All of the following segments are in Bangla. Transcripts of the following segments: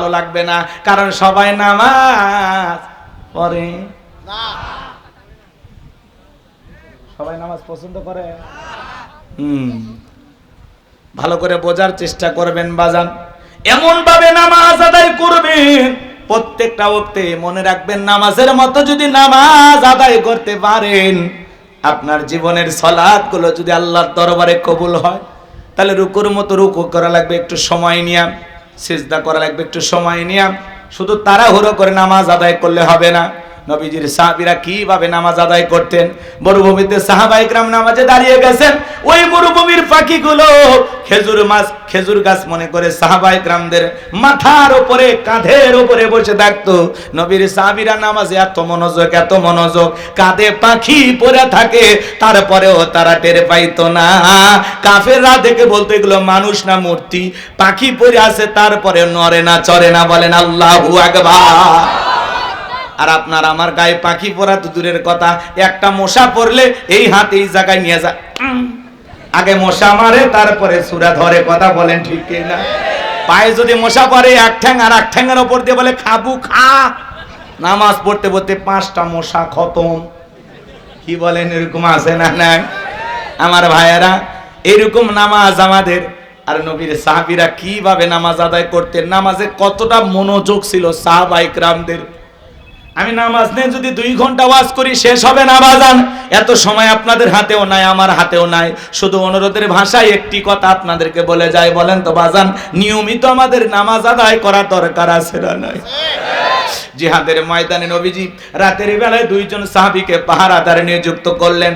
ভালো লাগবে না, কারণ সবাই নামাজ পড়ে না। সবাই নামাজ পছন্দ করে? ভালো করে বোঝার চেষ্টা করবেন বাজান। এমন ভাবে নামাজ আদায় করবেন প্রত্যেকটা ওয়াক্তে, মনে রাখবেন নামাজের মতো যদি নামাজ আদায় করতে পারেন, আপনার জীবনের সালাতগুলো যদি আল্লাহর দরবারে কবুল হয়, তাহলে রুকুর মতো রুকু করা লাগবে একটু সময় নিয়ে, সিজদা করা লাগবে একটু সময় নিয়ে। শুধু তাড়াহুড়ো করে নামাজ আদায় করলে হবে না। নবীজির সাহাবীরা কিভাবে নামাজ আদায় করতেন? মরুভূমিতে সাহাবায়ে কেরাম নামাজে দাঁড়িয়ে গেছেন, ওই মরুভূমির পাখিগুলো খেজুর গাছ মনে করে সাহাবায়ে কেরামদের মাথার উপরে, কাঁধের উপরে বসে থাকতো। নবীর সাহাবীরা নামাজে এত মনোযোগ, কাঁধে পাখি পড়ে থাকে, তারপরেও তারা টের পাইতো না। কাফেররা দেখে বলতো এগুলো মানুষ না মূর্তি, পাখি পড়ে আছে, তারপরে নড়ে না চড়ে না। বলেন আল্লাহু আকবার। আর আপনার আমার গায়ে পাখি পড়া তো দূরের কথা, একটা মশা পড়লে এই হাত এই জায়গায় নিয়ে যায়, আগে মশা মারে তারপরে সূরা ধরে। কথা বলেন ঠিক না? পায়ে যদি মশা পড়ে, এক ঠ্যাং আর এক ঠ্যাংয়ের উপর দিয়ে বলে খাবু খা। নামাজ পড়তে পড়তে 5টা মশা খতম। কি বলেন, এরকম আছে না? নাই আমার ভাইয়েরা, এরকম নামাজ আমাদের। আর নবীর সাহাবীরা কিভাবে নামাজ আদায় করতেন, নামাজে কতটা মনোযোগ ছিল সাহাবায়ে কেরামদের। আমি নামাজ নিয়ে যদি 2 ঘন্টা ওয়াজ করি শেষ হবে না বাজান। এত সময় আপনাদের হাতেও নাই, আমার হাতেও নাই। শুধু অনুরোধের ভাষায় একটি কথা আপনাদেরকে বলে যায়, বলেন তো বাজান, নিয়মিত আমাদের নামাজ আদায় করা দরকার আছে না নাই? জিহাদের ময়দানে নবীজি রাতের বেলায় 2 জন সাহাবীকে পাহারাদার নিযুক্ত করলেন।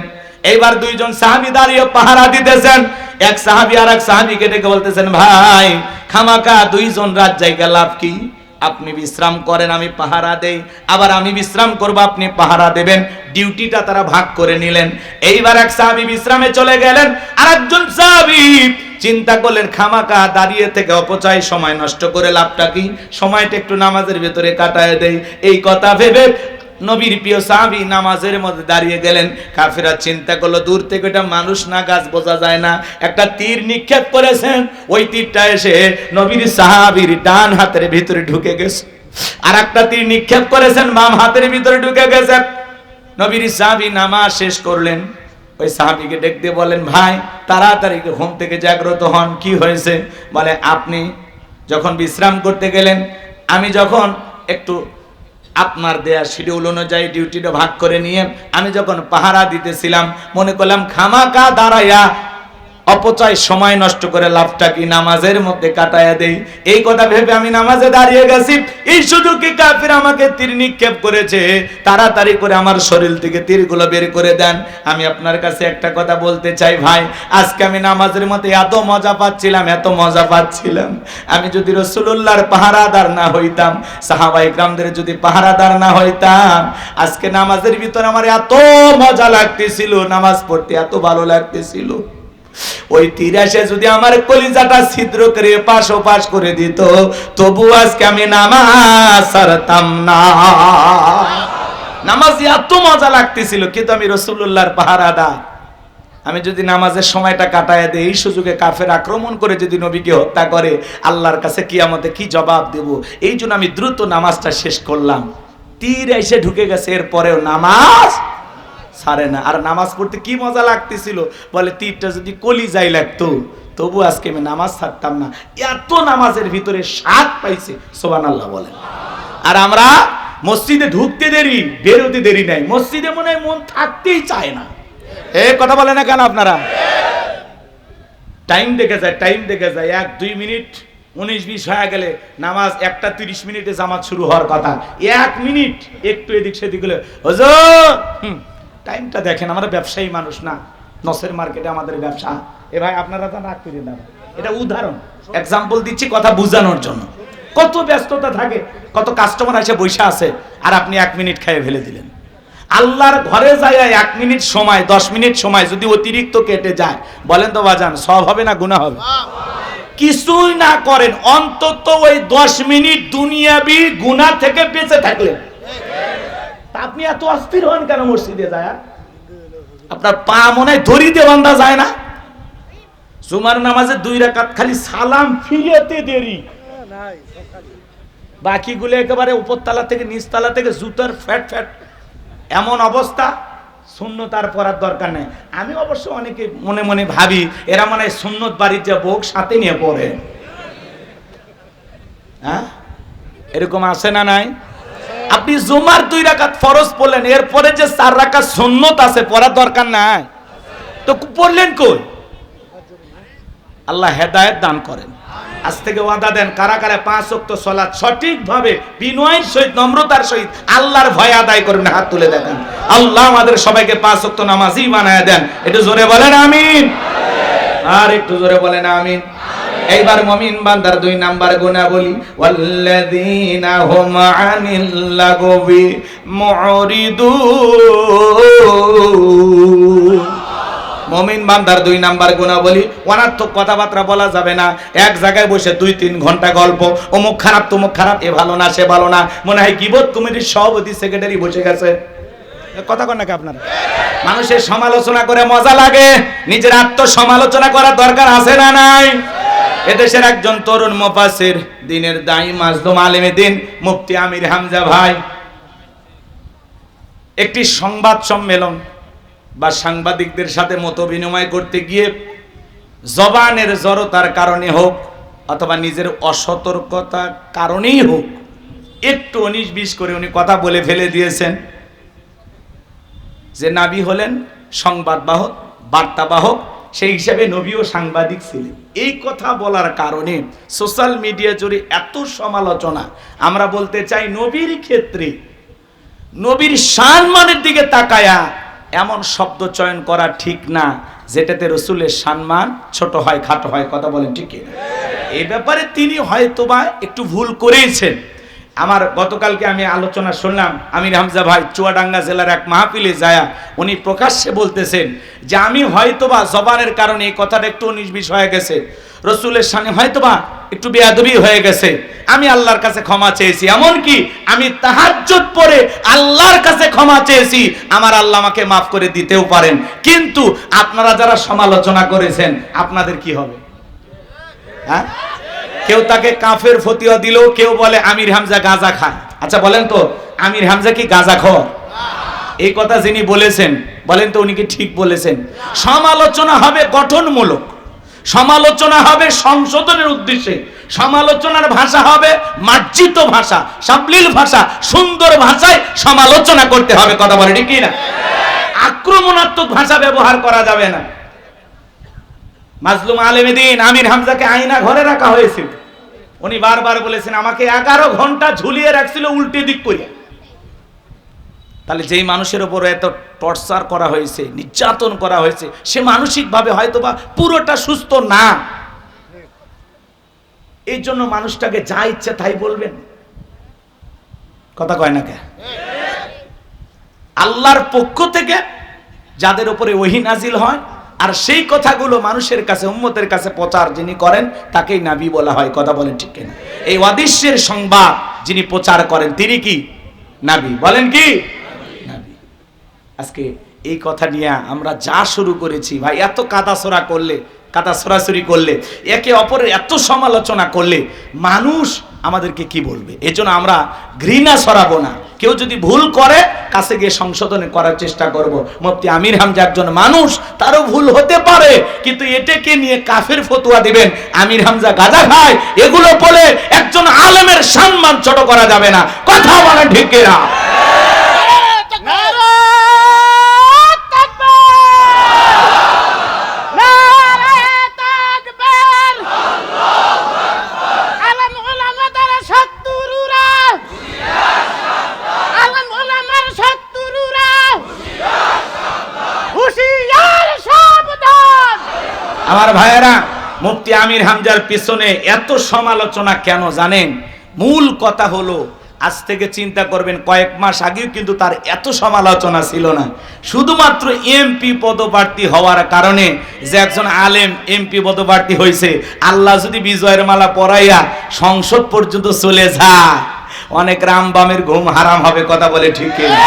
এইবার 2 জন সাহাবী দাঁড়িয়ে পাহারা দিতেছেন। এক সাহাবী আর এক সাহাবীকে ডেকে বলতেছেন, ভাই খামাকা 2 জন রাত জায়গা লাভ কি? আপনি বিশ্রাম করেন, আমি পাহারা দেই, আবার আমি বিশ্রাম করব, আপনি পাহারা দেবেন। ডিউটিটা তারা ভাগ করে নিলেন। এইবার এক সাহাবী বিশ্রামে চলে গেলেন, আরেকজন সাহাবী চিন্তা করলেন খামাকা দাঁড়িয়ে থেকে অপচয় সময় নষ্ট করে লাভটা কি, সময়টা একটু নামাজের ভিতরে কাটায় দেই। এই কথা ভেবে নবীর প্রিয় সাহাবী নামাজের মধ্যে দাঁড়িয়ে গেলেন। কাফেররা চিন্তা করলো দূর থেকে এটা মানুষ না, গাছ বোঝা যায় না, একটা তীর নিক্ষেপ করেছেন, ওই তীরটা এসে নবীর সাহাবীর ডান হাতের ভিতরে ঢুকে গেছে। আর একটা তীর নিক্ষেপ করেছেন, বাম হাতের ভিতরে ঢুকে গেছে। নবীর সাহাবী নামাজ শেষ করলেন, ওই সাহাবীকে ডেকে দিয়ে বলেন, ভাই তাড়াতাড়ি ঘুম থেকে জাগ্রত হন। কি হয়েছে? বলে, আপনি যখন বিশ্রাম করতে গেলেন, আমি যখন একটু আপনার দেয়া শিডিউল অনুযায়ী ডিউটিটা ভাগ করে নিয়ে আমি যখন পাহারা দিতেছিলাম, মনে করলাম খামাকা দাঁড়াইয়া অপচয় সময় নষ্ট করে লাভটা কি, নামাজের মধ্যে কাটায়া দেই। এই কথা ভেবে আমি নামাজে দাঁড়িয়ে গেছি, এই সুযোগে কাফির আমাকে তীর নিক্ষেপ করেছে। তাড়াতাড়ি করে আমার শরীর থেকে তীরগুলো বের করে দেন। আমি আপনার কাছে একটা কথা বলতে চাই ভাই, আজকে আমি নামাজের মধ্যে এত মজা পাচ্ছিলাম, আমি যদি রাসূলুল্লাহর পাহারাদার না হইতাম, সাহাবায়ে কেরামদের যদি পাহারাদার না হইতাম, আজকে নামাজের ভিতরে আমার এত মজা লাগতেছিল, নামাজ পড়তে এত ভালো লাগতেছিল। ওই তীর এসে যদি আমার কলিজাটা ছিদ্র করে পাশ ও পাশ করে দিত, তবু আজকে আমি নামাজ ছাড়তাম না। নামাজ এত মজা লাগতেছিল, কিন্তু আমি রাসূলুল্লাহর পাহারাদার। আমি যদি নামাজের সময়টা কাটায় দেই, এই সুযোগে কাফের আক্রমণ করে যদি নবীকে হত্যা করে, আল্লাহর কাছে কিয়ামতে কি জবাব দেব? এই জন্য আমি দ্রুত নামাজটা শেষ করলাম। তীর এসে ঢুকে গেছে, এরপরেও নামাজ ছাড়ে না। আর নামাজ পড়তে কি মজা লাগতেছিল, বলে তীরটা যদি কলিজায় লাগতো, তবু আজকে আমি নামাজ ছাড়তাম না। এত নামাজের ভিতরে স্বাদ পাইছে, সুবহানাল্লাহ বলেন। আর আমরা মসজিদে ঢুকতে দেরি, বেরোতে দেরি নাই, মসজিদে মনে হয় মন থাকতেই চায় না। কথা বলে না কেন আপনারা? টাইম দেখে যায় 1-2 মিনিট 19-20 হয়ে গেলে নামাজ 1টা 30 মিনিটে জামাত শুরু হওয়ার কথা, 1 মিনিট একটু এদিক সেদিক হলে হুজুর টাইমটা দেখেন। আমরা ব্যবসায়ী মানুষ না, নসের মার্কেটে আমাদের ব্যবসা। এ ভাই আপনারা তো রাগ করে দেন, এটা উদাহরণ, এক্সাম্পল দিচ্ছি কথা বোঝানোর জন্য। কত ব্যস্ততা থাকে, কত কাস্টমার এসে বসে আছে, আর আপনি 1 মিনিট খেয়ে ফেলে দিলেন। আল্লাহর ঘরে যায় 1 মিনিট সময়, 10 মিনিট সময় যদি অতিরিক্ত কেটে যায়, বলেন তো বাজান সওয়াব হবে না গুনাহ হবে? কিছুই না করেন, অন্তত ওই 10 মিনিট দুনিয়াবি গুনাহ থেকে বেঁচে থাকলেন। আপনি এত অস্থির হন কেন মসজিদে যায়? আপনার পা মনে হয় ধরি দিয়ে বান্ধা যায় না? জুমার নামাজে 2 রাকাত খালি সালাম ফিরাতে দেরি, বাকিগুলো একেবারে উপরতলা থেকে নিচতলা থেকে জুতার ফ্যাট ফ্যাট এমন অবস্থা। সুন্নত আর পড়ার দরকার নেই। আমি অবশ্য অনেকে মনে মনে ভাবি এরা মানে সুন্নত বাড়ির যে বোক সাথে নিয়ে পড়ে। হ্যাঁ, এরকম আছে না নাই? আপনি জুমার 2 রাকাত ফরজ পড়লেন, এরপরে যে 4 রাকাত সুন্নত আছে পড়ার দরকার নাই, তো পড়লেন কই? আল্লাহ হেদায়েত দান করেন। আজ থেকে ওয়াদা দেন, কারা কারা 5 ওয়াক্ত সালাত সঠিকভাবে বিনয়ের সহিত নম্রতার সহিত আল্লাহর ভয় আদায় করবেন, হাত তুলে দেখেন। আল্লাহ আমাদের সবাইকে 5 ওয়াক্ত নামাজি বানায় দেন। একটু জোরে বলেন আমিন। আর একটু জোরে বলেন আমিন। এইবার মুমিন বান্দার 2 নাম্বার গুনাহ বলি, ওয়াল্লাযীনা হুম আনিল লাগবি মুরিদুন। মুমিন বান্দার 2 নাম্বার গুনাহ বলি, অনার্থক কথাবার্তা বলা যাবে না। এক জায়গায় বসে 2-3 ঘন্টা গল্প, অমুক খারাপ তমুক খারাপ, এ ভালো না সে ভালো না, মনে হয় গীবত কমিটির সভাপতি সেক্রেটারি বসে গেছে। কথা কন নাকি আপনারা? মানুষের সমালোচনা করে মজা লাগে, নিজের আত্মসমালোচনা করার দরকার আছে না নাই? এদেশের একজন তরুণ মুফাসসির, দ্বীনের দাঈ, মাজলুম আলেমে দ্বীন মুফতি আমির হামজা ভাই একটি সংবাদ সম্মেলন বা সাংবাদিকদের সাথে মত বিনিময় করতে গিয়ে জবানের জড়তার কারণে হোক অথবা নিজের অসতর্কতার কারণেই হোক একটু 19-20 করে উনি কথা বলে ফেলে দিয়েছেন যে নবী হলেন সংবাদবাহক, বার্তাবাহক, সেই হিসাবে নবীও সাংবাদিক ছিলেন। এই কথা বলার কারণে সোশ্যাল মিডিয়া জুড়ে এত সমালোচনা। আমরা বলতে চাই, নবীর ক্ষেত্রে নবীর সম্মানের দিকে তাকায়া এমন শব্দ চয়ন করা ঠিক না যেটাতে রাসূলের সম্মান ছোট হয়, খাটো হয়। কথা বলেন ঠিক কি? এই ব্যাপারে তিনি হয়তোবা একটু ভুল করেছেন। আমার গতকালকে আমি আলোচনা শুনলাম, আমির হামজা ভাই চুয়াডাঙ্গা জেলার এক মাহফিলে যায় উনি প্রকাশ্যে বলতেছেন যে আমি হয়তোবা জবানের কারণে এই কথাটা একটু 19-20 হয়ে গেছে, রাসূলের সামনে হয়তোবা একটু বেয়াদবি হয়ে গেছে, আমি আল্লাহর কাছে ক্ষমা চেয়েছি। এমনকি আমি তাহাজ্জুদ পড়ে আল্লাহর কাছে ক্ষমা চেয়েছি, আমার আল্লাহ আমাকে মাফ করে দিতেও পারেন। কিন্তু আপনারা যারা সমালোচনা করেছেন আপনাদের কি হবে? হ্যাঁ, কেউ তাকে কাফের ফতোয়া দিল, কেউ বলে আমির হামজা গাঁজা খায়। আচ্ছা বলেন তো, আমির হামজা কি গাঁজাখোর? এই কথা যিনি বলেছেন বলেন তো উনি কি ঠিক বলেছেন? সমালোচনা হবে গঠনমূলক, সমালোচনা হবে সংশোধনের উদ্দেশ্যে, সমালোচনার ভাষা হবে মার্জিত ভাষা, সাবলীল ভাষা, সুন্দর ভাষায় সমালোচনা করতে হবে। কথা বলে ঠিক না? আক্রমণাত্মক ভাষা ব্যবহার করা যাবে না। মাজলুম আলেমে দ্বীন আমির হামজাকে আয়না ঘরে রাখা হয়েছিল। উনি বারবার বলেছেন আমাকে 11 ঘন্টা ঝুলিয়ে রাখছিল উল্টে দিক করে। তাহলে যেই মানুষের উপর এত টর্চার করা হয়েছে, নির্যাতন করা হয়েছে, সে মানসিকভাবে হয়তোবা পুরোটা সুস্থ না। এই জন্য মানুষটাকে যা ইচ্ছে তাই বলবেন? কথা কয় না কে? আল্লাহর পক্ষ থেকে যাদের উপরে ওহী নাজিল হয় আর সেই কথাগুলো মানুষের কাছে, উম্মতের কাছে প্রচার যিনি করেন তাকেই নবী বলা হয়। কথা বলেন ঠিক কিনা? এই অদৃশ্যের সংবাদ যিনি প্রচার করেন তিনি কি নবী? বলেন কি নবী? আজকে এই কথা নিয়ে আমরা যা শুরু করেছি ভাই, এত কাদাছড়া করলে, কাদা ছড়াছড়ি করলে, একে অপরের এত সমালোচনা করলে মানুষ আমাদেরকে কি বলবে? এজন্য আমরা ঘৃণা ছড়াবো না। কেউ যদি ভুল করে কাছে গিয়ে সংশোধন করার চেষ্টা করব। মুফতি আমির হামজা একজন মানুষ, তারও ভুল হতে পারে, কিন্তু এটাকে নিয়ে কাফের ফতোয়া দিবেন আমির হামজা গাঁজা খায় এগুলো বলে একজন আলেমের সম্মান ছোট করা যাবে না। কথা বলেন ঠিক কিনা? আমার ভাইয়েরা, মুফতি আমির হামজার পিছনে এত সমালোচনা কেন জানেন? মূল কথা হলো, আজ থেকে চিন্তা করবেন কয়েক মাস আগেও কিন্তু তার এত সমালোচনা ছিল না। শুধুমাত্র এমপি পদপ্রার্থী হওয়ার কারণে যে একজন আলেম এমপি পদপ্রার্থী হয়েছে, আল্লাহ যদি বিজয়ের মালা পরাইয়া সংসদ পর্যন্ত চলে যায়, অনেক রামবামের ঘুম হারাম হবে। কথা বলে ঠিক কিনা?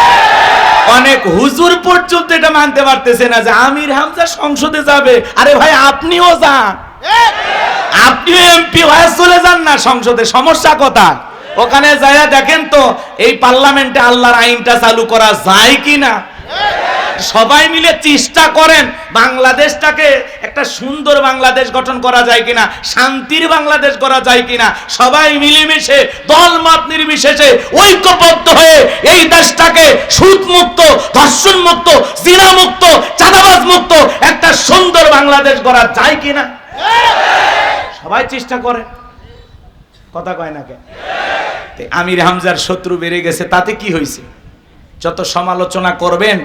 অনেক হুজুর পর্যন্ত এটা মানতে পারতেছে না যে আমির হামজা সংসদে যাবে। আরে ভাই আপনিও যান, আপনিও এমপি হয়ে চলে যান না সংসদে, সমস্যা কথা? ওখানে যায়া দেখেন তো এই পার্লামেন্টে আল্লাহর আইনটা চালু করা যায় কিনা। সবাই মিলে চেষ্টা করেন বাংলাদেশটাকে একটা সুন্দর বাংলাদেশ গঠন করা যায় কিনা, শান্তির বাংলাদেশ করা যায় কিনা। সবাই মিলেমিশে দলমত নির্বিশেষে ঐক্যবদ্ধ হয়ে এই দেশটাকে সুদ মুক্ত, ধর্ষণ মুক্ত, জিনা মুক্ত, চাঁদাবাজ মুক্ত একটা সুন্দর বাংলাদেশ করা যায় কিনা। সবাই চেষ্টা করে, কথা কয় না কেন? আমির হামজার শত্রু বেড়ে গেছে, তাতে কি হয়েছে? যত সমালোচনা করবেন,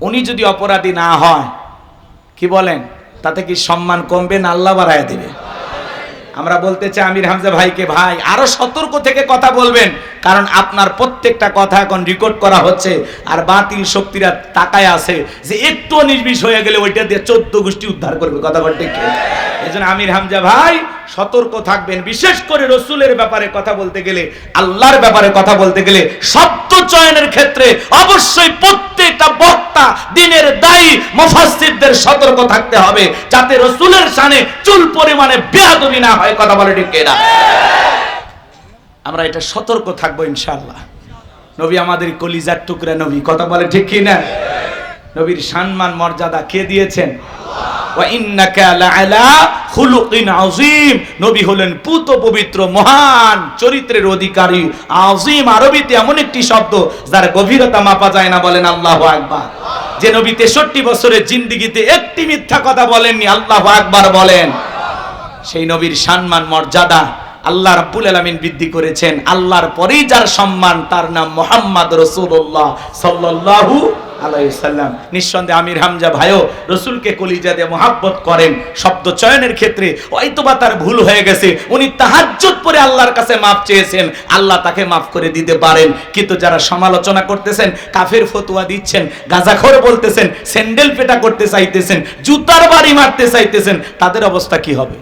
উনি যদি অপরাধী না হয়, কি বলেন, তাতে কি সম্মান কমবে না আল্লাহ বাড়ায় দেবে? আমরা বলতে চাই আমির হামজা ভাইকে, ভাই আরো সতর্ক থেকে কথা বলবেন, কারণ আপনার প্রত্যেকটা কথা এখন রেকর্ড করা হচ্ছে, আর বাতিল শক্তিরা তাকায় আছে যে একটু নির্বিষ হয়ে গেলে ওইটা দিয়ে 14 গোষ্ঠী উদ্ধার করবে। কথা বলতে কি? এজন্য আমির হামজা ভাই সতর্ক থাকবেন। বিশেষ করে রসুলের ব্যাপারে কথা বলতে গেলে, আল্লাহর ব্যাপারে কথা বলতে গেলে, শব্দ চয়নের ক্ষেত্রে অবশ্যই প্রত্যেকটা বক্তা, দিনের দায়ী মুফাসসিরদের সতর্ক থাকতে হবে, যাতে রসুলের শানে চুল পরিমাণে বেয়াদবি না হয়। কথা বলে ঠিক কিনা? আমরা এটা সতর্ক থাকবো ইনশাআল্লাহ। নবী আমাদের কলিজার টুকরা নবী। কথা বলে ঠিক কিনা? নবীর সম্মান মর্যাদা কে দিয়েছেন? ওয়া ইন্নাকা লাআলা খুলুকিন আযীম। নবী হলেন পুত পবিত্র মহান চরিত্রের অধিকারী। আযীম আরবিতে এমন একটি শব্দ যার গভীরতা মাপা যায় না। বলেন আল্লাহু আকবার। যে নবী 63 বছরের জিন্দেগিতে একটি মিথ্যা কথা বলেননি। আল্লাহু আকবার বলেন। সেই নবীর সম্মান মর্যাদা আল্লাহ রাব্বুল আলামিন বৃদ্ধি করেছেন। আল্লাহর পরেই যার সম্মান, তার নাম মুহাম্মদ রাসূলুল্লাহ সাল্লাল্লাহু আলাইহি সাল্লাম। নিঃসন্দেহে আমির হামজা ভাইও রসুলকে কলিজা দিয়ে মহাব্বত করেন। শব্দ চয়নের ক্ষেত্রে হয়তোবা তার ভুল হয়ে গেছে, উনি তাহাজ্জুদ পড়ে আল্লাহর কাছে মাফ চেয়েছেন, আল্লাহ তাকে মাফ করে দিতে পারেন। কিন্তু যারা সমালোচনা করতেছেন, কাফের ফতোয়া দিচ্ছেন, গাঁজাখোর বলতেছেন, স্যান্ডেল পেটা করতে চাইতেছেন, জুতার বাড়ি মারতে চাইতেছেন, তাদের অবস্থা কি হবে?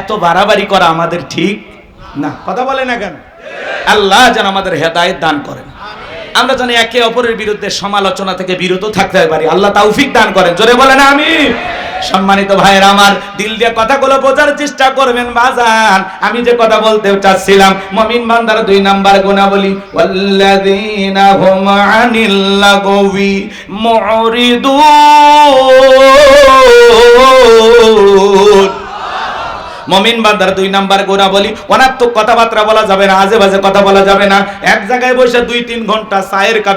এত বাড়াবাড়ি করা আমাদের ঠিক না। কথা বলে না কেন? আল্লাহ যেন আমাদের হেদায়েত দান করেন। আমরা জানি একে অপরের বিরুদ্ধে সমালোচনা থেকে বিরত থাকতে পারি। আল্লাহ তৌফিক দান করেন। জোরে বলেন আমিন। সম্মানিত ভাইয়েরা আমার, দিল দিয়ে কথাগুলো বোঝার চেষ্টা করবেন বাজান। আমি যে কথা বলতে চাচ্ছিলাম, মুমিন বান্দার 2 নাম্বার গুণাবলী, ওয়াল্লাযীনা হুম আনিল লাগবি মুরিদুন। মুমিন বান্দার 2 নাম্বার গুণাবলী, অনাত্মক কথাবার্তা বলা যাবে না, আজে বাজে কথা বলা যাবে না। এক জায়গায় বসে 2-3 ঘন্টা চায়ের কাপে